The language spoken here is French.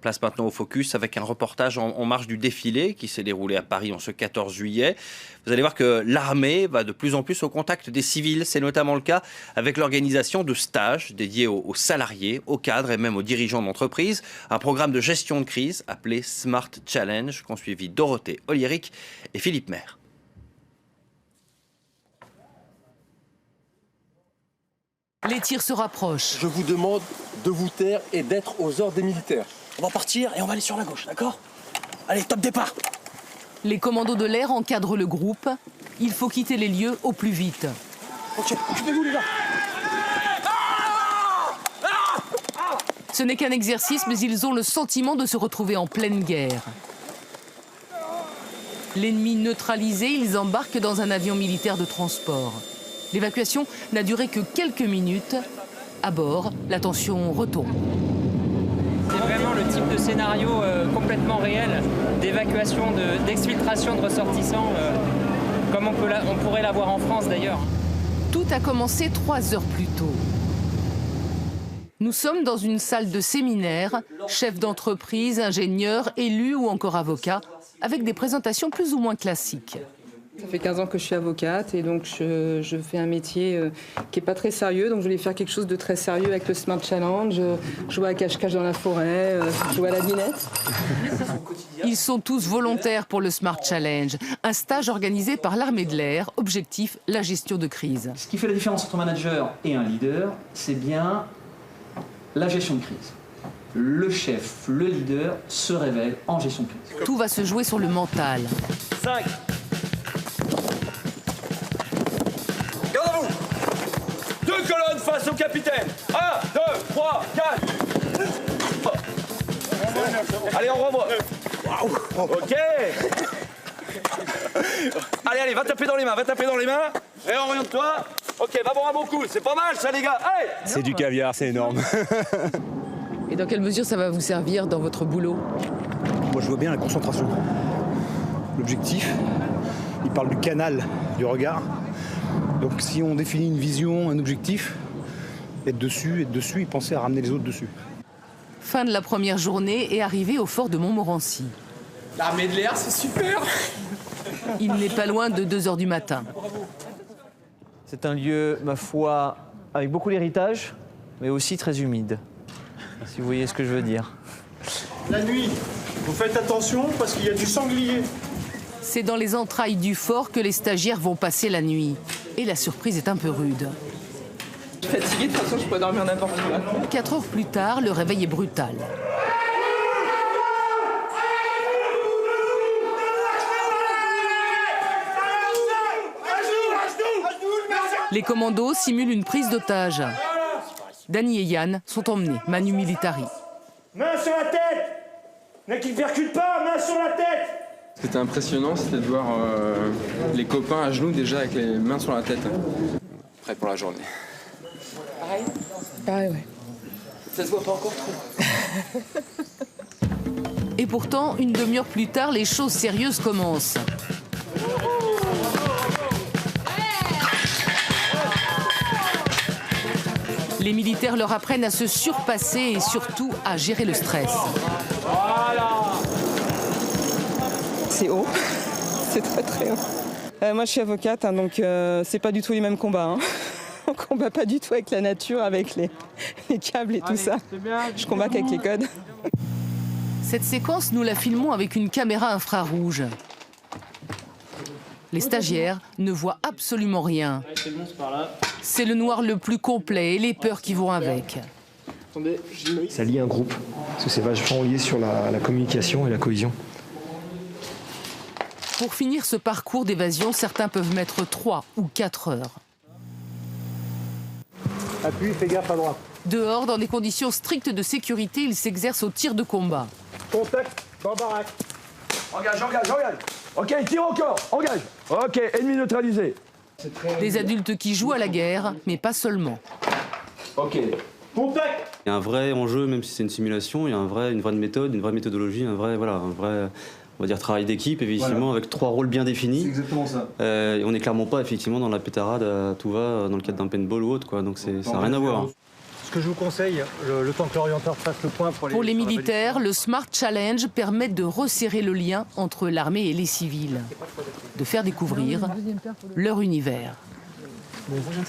Place maintenant au focus avec un reportage en marge du défilé qui s'est déroulé à Paris en ce 14 juillet. Vous allez voir que l'armée va de plus en plus au contact des civils. C'est notamment le cas avec l'organisation de stages dédiés aux salariés, aux cadres et même aux dirigeants d'entreprise. Un programme de gestion de crise appelé Smart Challenge qu'ont suivi Dorothée Oliéric et Philippe Maire. Les tirs se rapprochent. Je vous demande de vous taire et d'être aux ordres des militaires. On va partir et on va aller sur la gauche, d'accord? Allez, top départ! Les commandos de l'air encadrent le groupe. Il faut quitter les lieux au plus vite. Ok, occupez-vous les gars! Ce n'est qu'un exercice, mais ils ont le sentiment de se retrouver en pleine guerre. L'ennemi neutralisé, ils embarquent dans un avion militaire de transport. L'évacuation n'a duré que quelques minutes. À bord, la tension retombe. C'est vraiment le type de scénario complètement réel d'évacuation, d'exfiltration de ressortissants, comme on pourrait l'avoir en France d'ailleurs. Tout a commencé 3 heures plus tôt. Nous sommes dans une salle de séminaire, chefs d'entreprise, ingénieurs, élus ou encore avocats, avec des présentations plus ou moins classiques. Ça fait 15 ans que je suis avocate et donc je fais un métier qui n'est pas très sérieux. Donc je voulais faire quelque chose de très sérieux avec le Smart Challenge, jouer à cache-cache dans la forêt, jouer à la dinette. Ils sont tous volontaires pour le Smart Challenge, un stage organisé par l'armée de l'air, objectif la gestion de crise. Ce qui fait la différence entre un manager et un leader, c'est bien la gestion de crise. Le chef, le leader se révèle en gestion de crise. Tout va se jouer sur le mental. 5. Garde à vous. 2 colonnes face au capitaine. 1, 2, 3, 4. Allez, on revoit. Ok. Allez, va taper dans les mains, Réoriente-toi. Ok, va boire un bon coup, c'est pas mal ça les gars. Allez. C'est du caviar, c'est énorme. Et dans quelle mesure ça va vous servir dans votre boulot? Moi je vois bien la concentration. L'objectif, il parle du canal du regard. Donc si on définit une vision, un objectif, être dessus et penser à ramener les autres dessus. Fin de la première journée et arrivé au fort de Montmorency. L'armée de l'air, c'est super. Il n'est pas loin de 2 heures du matin. C'est un lieu, ma foi, avec beaucoup d'héritage, mais aussi très humide. Si vous voyez ce que je veux dire. La nuit, vous faites attention parce qu'il y a du sanglier. C'est dans les entrailles du fort que les stagiaires vont passer la nuit. Et la surprise est un peu rude. Je suis fatiguée, de toute façon je peux dormir n'importe où. 4 heures plus tard, le réveil est brutal. Les commandos simulent une prise d'otage. Dany et Yann sont emmenés, manu militari. Main sur la tête. Mais qui ne percute pas, main sur la tête. Ce qui était impressionnant, c'était de voir les copains à genoux déjà avec les mains sur la tête. Prêts pour la journée. Pareil? Pareil, ouais. Ça se voit pas encore trop. Et pourtant, une demi-heure plus tard, les choses sérieuses commencent. Les militaires leur apprennent à se surpasser et surtout à gérer le stress. Voilà. C'est haut, c'est très très haut. Moi je suis avocate, hein, donc c'est pas du tout les mêmes combats. Hein. On combat pas du tout avec la nature, avec les câbles et tout ça. Je combat qu'avec les codes. Cette séquence, nous la filmons avec une caméra infrarouge. Les stagiaires ne voient absolument rien. C'est le noir le plus complet et les peurs qui vont avec. Ça lie un groupe, parce que c'est vachement lié sur la communication et la cohésion. Pour finir ce parcours d'évasion, certains peuvent mettre 3 ou 4 heures. Appuie, fais gaffe à droite. Dehors, dans des conditions strictes de sécurité, ils s'exercent au tir de combat. Contact dans baraque. Engage. Ok, tire encore, engage. Ok, ennemi neutralisé. Des adultes qui jouent à la guerre, mais pas seulement. Ok. Contact. Il y a un vrai enjeu, même si c'est une simulation, il y a une vraie méthode, une vraie méthodologie, un vrai, on va dire, travail d'équipe, effectivement, avec 3 rôles bien définis. C'est exactement ça. Et on n'est clairement pas, effectivement, dans la pétarade à tout va, dans le cadre d'un paintball ou autre, quoi. Donc ça n'a rien à voir. que je vous conseille, le temps que l'orienteur fasse le point pour les militaires, le Smart Challenge permet de resserrer le lien entre l'armée et les civils, de faire découvrir leur univers.